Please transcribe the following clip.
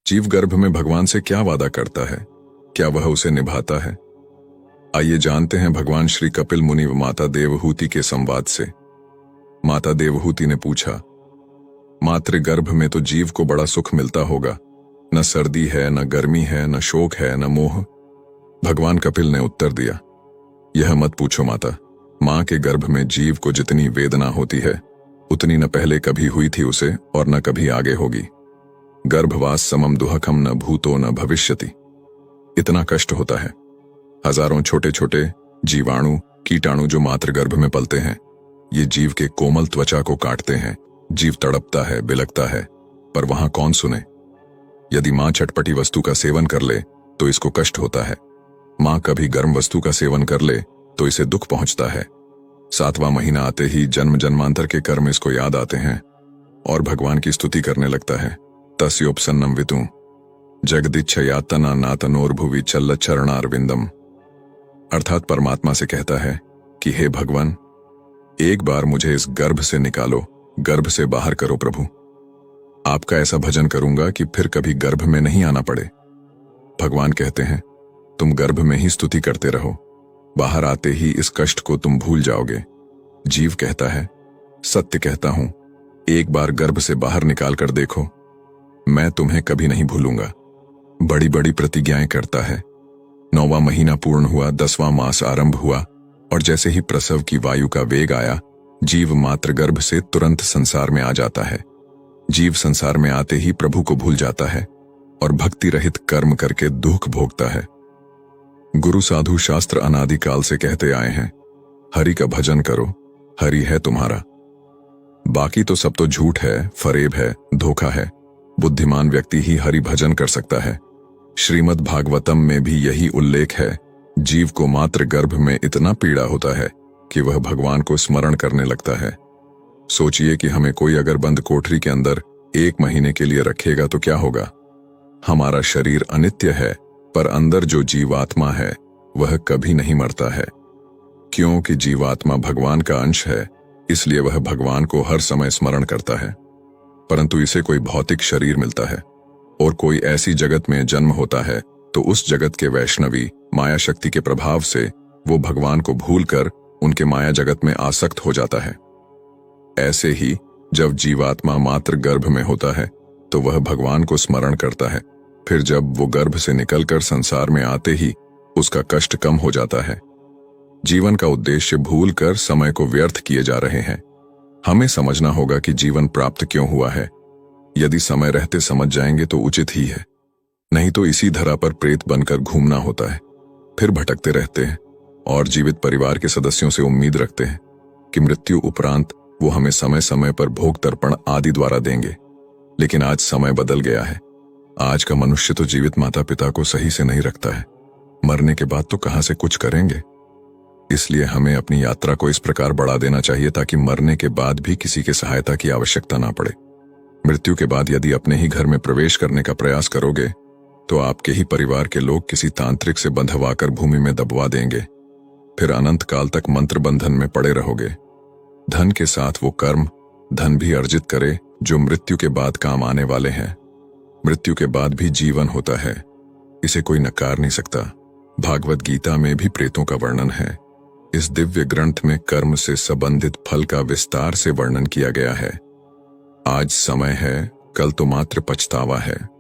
जीव गर्भ में भगवान से क्या वादा करता है? क्या वह उसे निभाता है? आइए जानते हैं भगवान श्री कपिल मुनि व माता देवहूति के संवाद से। माता देवहूति ने पूछा, मातृ गर्भ में तो जीव को बड़ा सुख मिलता होगा, न सर्दी है, न गर्मी है, न शोक है, न मोह। भगवान कपिल ने उत्तर दिया, यह मत पूछो माता। मां के गर्भ में जीव को जितनी वेदना होती है उतनी न पहले कभी हुई थी उसे और न कभी आगे होगी। गर्भवास समम दुहकम न भूतो न भविष्यति। इतना कष्ट होता है। हजारों छोटे छोटे जीवाणु कीटाणु जो मातृ गर्भ में पलते हैं, ये जीव के कोमल त्वचा को काटते हैं। जीव तड़पता है, बिलखता है, पर वहां कौन सुने। यदि मां चटपटी वस्तु का सेवन कर ले तो इसको कष्ट होता है। मां कभी गर्म वस्तु का सेवन कर ले तो इसे दुख पहुंचता है। 7वां महीना आते ही जन्म जन्मांतर के कर्म इसको याद आते हैं और भगवान की स्तुति करने लगता है। तस्योपसन्नम वितु जगदिच्छयातना नातनोर्भुवि चल्ल चरणारविंदम। अर्थात परमात्मा से कहता है कि हे भगवान, एक बार मुझे इस गर्भ से निकालो, गर्भ से बाहर करो प्रभु। आपका ऐसा भजन करूंगा कि फिर कभी गर्भ में नहीं आना पड़े। भगवान कहते हैं, तुम गर्भ में ही स्तुति करते रहो, बाहर आते ही इस कष्ट को तुम भूल जाओगे। जीव कहता है, सत्य कहता हूं, एक बार गर्भ से बाहर निकाल कर देखो, मैं तुम्हें कभी नहीं भूलूंगा। बड़ी बड़ी प्रतिज्ञाएं करता है। 9वां महीना पूर्ण हुआ, 10वां मास आरंभ हुआ और जैसे ही प्रसव की वायु का वेग आया, जीव मातृ गर्भ से तुरंत संसार में आ जाता है। जीव संसार में आते ही प्रभु को भूल जाता है और भक्ति रहित कर्म करके दुख भोगता है। गुरु साधु शास्त्र अनादिकाल से कहते आए हैं, हरि का भजन करो, हरि है तुम्हारा। बाकी तो सब तो झूठ है, फरेब है, धोखा है। बुद्धिमान व्यक्ति ही हरि भजन कर सकता है। श्रीमद् भागवतम में भी यही उल्लेख है। जीव को मातृ गर्भ में इतना पीड़ा होता है कि वह भगवान को स्मरण करने लगता है। सोचिए कि हमें कोई अगर बंद कोठरी के अंदर 1 महीने के लिए रखेगा तो क्या होगा। हमारा शरीर अनित्य है, पर अंदर जो जीवात्मा है वह कभी नहीं मरता है। क्योंकि जीवात्मा भगवान का अंश है, इसलिए वह भगवान को हर समय स्मरण करता है। परंतु इसे कोई भौतिक शरीर मिलता है और कोई ऐसी जगत में जन्म होता है तो उस जगत के वैष्णवी माया शक्ति के प्रभाव से वो भगवान को भूलकर उनके माया जगत में आसक्त हो जाता है। ऐसे ही जब जीवात्मा मातृ गर्भ में होता है तो वह भगवान को स्मरण करता है। फिर जब वो गर्भ से निकलकर संसार में आते ही उसका कष्ट कम हो जाता है। जीवन का उद्देश्य भूलकर समय को व्यर्थ किए जा रहे हैं। हमें समझना होगा कि जीवन प्राप्त क्यों हुआ है। यदि समय रहते समझ जाएंगे तो उचित ही है, नहीं तो इसी धरा पर प्रेत बनकर घूमना होता है। फिर भटकते रहते हैं और जीवित परिवार के सदस्यों से उम्मीद रखते हैं कि मृत्यु उपरांत वो हमें समय समय पर भोग तर्पण आदि द्वारा देंगे। लेकिन आज समय बदल गया है। आज का मनुष्य तो जीवित माता पिता को सही से नहीं रखता है। मरने के बाद तो कहां से कुछ करेंगे। इसलिए हमें अपनी यात्रा को इस प्रकार बढ़ा देना चाहिए ताकि मरने के बाद भी किसी की सहायता की आवश्यकता ना पड़े। मृत्यु के बाद यदि अपने ही घर में प्रवेश करने का प्रयास करोगे तो आपके ही परिवार के लोग किसी तांत्रिक से बंधवाकर भूमि में दबवा देंगे। फिर अनंत काल तक मंत्र बंधन में पड़े रहोगे। धन के साथ वो कर्म धन भी अर्जित करे जो मृत्यु के बाद काम आने वाले हैं। मृत्यु के बाद भी जीवन होता है, इसे कोई नकार नहीं सकता। भागवत गीता में भी प्रेतों का वर्णन है। इस दिव्य ग्रंथ में कर्म से संबंधित फल का विस्तार से वर्णन किया गया है। आज समय है, कल तो मात्र पछतावा है।